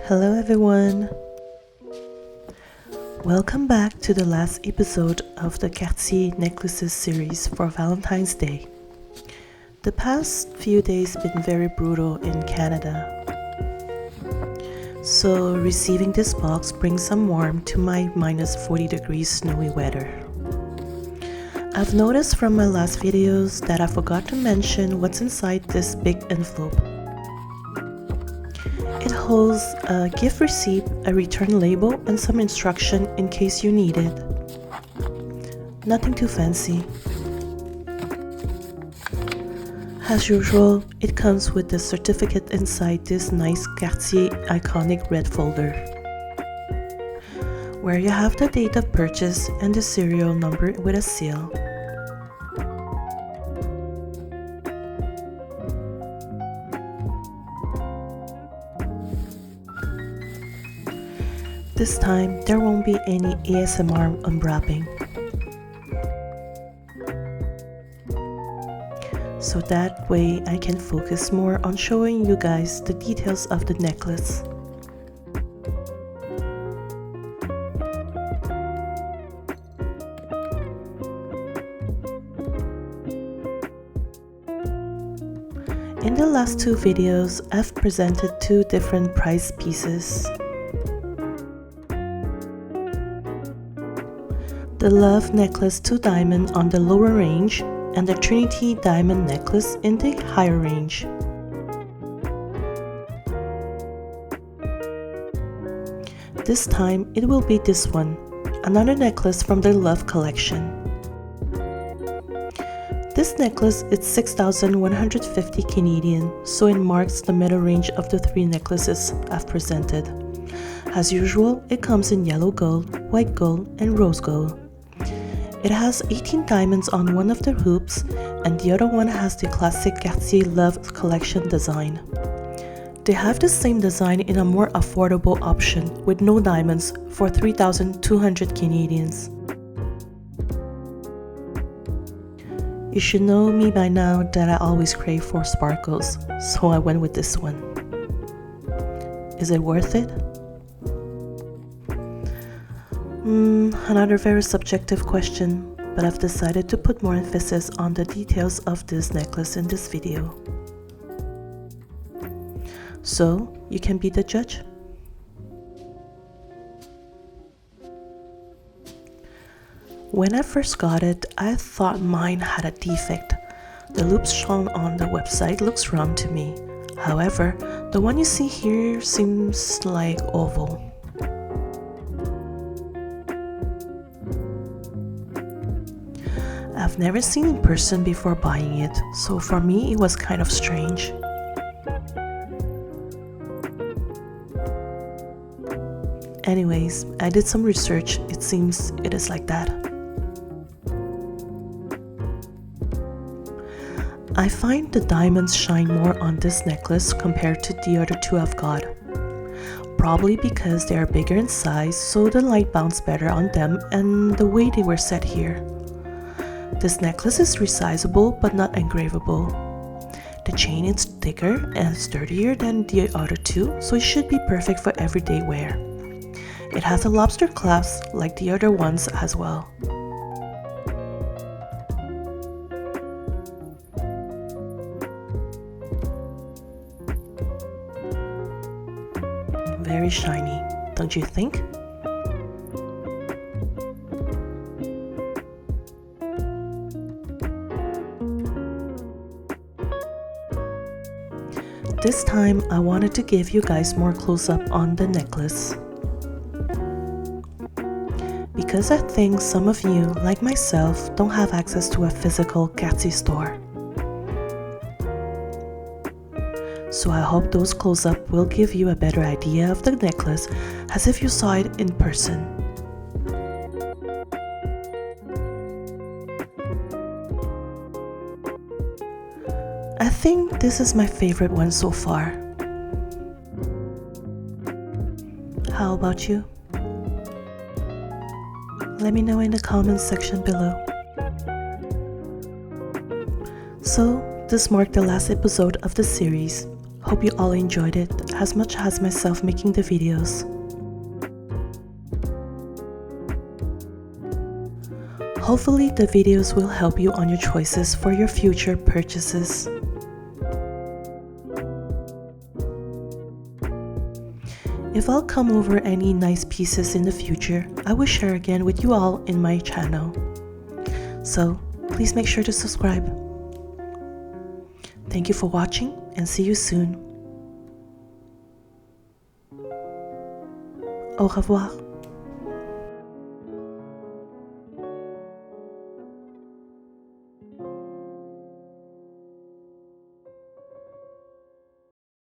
Hello everyone! Welcome back to the last episode of the Cartier Necklaces series for Valentine's Day. The past few days been very brutal in Canada. So receiving this box brings some warmth to my minus 40 degrees snowy weather. I've noticed from my last videos that I forgot to mention what's inside this big envelope. It holds a gift receipt, a return label, and some instruction in case you need it. Nothing too fancy. As usual, it comes with the certificate inside this nice Cartier iconic red folder, where you have the date of purchase and the serial number with a seal. This time, there won't be any ASMR unwrapping. So that way I can focus more on showing you guys the details of the necklace. In the last two videos, I've presented two different price pieces. The Love Necklace 2 Diamond on the lower range and the Trinity Diamond Necklace in the higher range. This time it will be this one, another necklace from the Love collection. This necklace is 6,150 Canadian, so it marks the middle range of the three necklaces I've presented. As usual, it comes in yellow gold, white gold, and rose gold. It has 18 diamonds on one of the hoops, and the other one has the classic Cartier Love collection design. They have the same design in a more affordable option with no diamonds for 3,200 Canadians. You should know me by now that I always crave for sparkles, so I went with this one. Is it worth it? Another very subjective question, but I've decided to put more emphasis on the details of this necklace in this video. So, you can be the judge. When I first got it, I thought mine had a defect. The loops shown on the website looks round to me. However, the one you see here seems like oval. I've never seen in person before buying it, so for me it was kind of strange. Anyways, I did some research. It seems it is like that. I find the diamonds shine more on this necklace compared to the other two I've got. Probably because they are bigger in size, so the light bounces better on them and the way they were set here. This necklace is resizable but not engravable. The chain is thicker and sturdier than the other two, so it should be perfect for everyday wear. It has a lobster clasp like the other ones as well. Very shiny, don't you think? This time, I wanted to give you guys more close-up on the necklace. Because I think some of you, like myself, don't have access to a physical Cartier store. So I hope those close-up will give you a better idea of the necklace as if you saw it in person. I think this is my favorite one so far. How about you? Let me know in the comments section below. So, this marked the last episode of the series. Hope you all enjoyed it as much as myself making the videos. Hopefully the videos will help you on your choices for your future purchases. If I'll come over any nice pieces in the future, I will share again with you all in my channel. So please make sure to subscribe. Thank you for watching and see you soon. Au revoir.